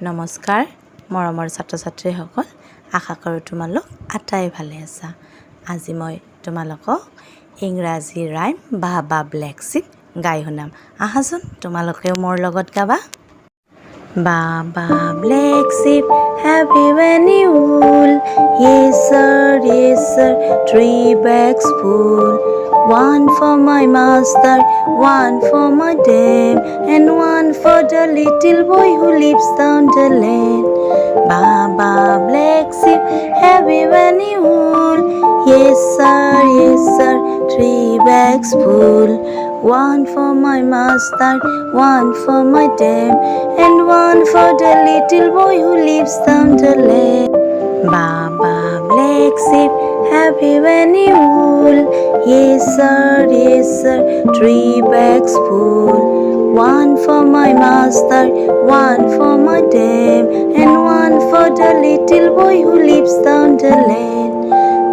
নমস্কাৰ মৰমৰ ছাত্ৰ ছাত্ৰীসকল, আশা কৰোঁ তোমালোক আটাই ভালে আছা। আজি মই তোমালোকক ইংৰাজী ৰাইম বা ব্লেক শ্বিপ গাই শুনাম। আহাচোন তোমালোকেও মোৰ লগত গাবা। Baba black sheep, happy when you wool. Yes sir, 3 bags full. One for my master, one for my dame, and one for the little boy who lives down the lane. Baba black sheep, happy when you wool. Yes sir, 3 bags full. One for my master, one for my dame, and one for the little boy who lives down the lane. Baba black sheep, happy when you wool. Yes sir, 3 bags full. One for my master, one for my dame, and one for the little boy who lives down the lane.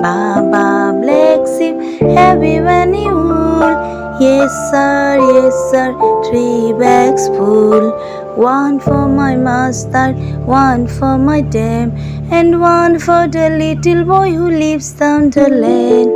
Baba black sheep, happy when you wool. Yes sir, 3 bags full. One for my master, one for my dame, and one for the little boy who lives down the lane.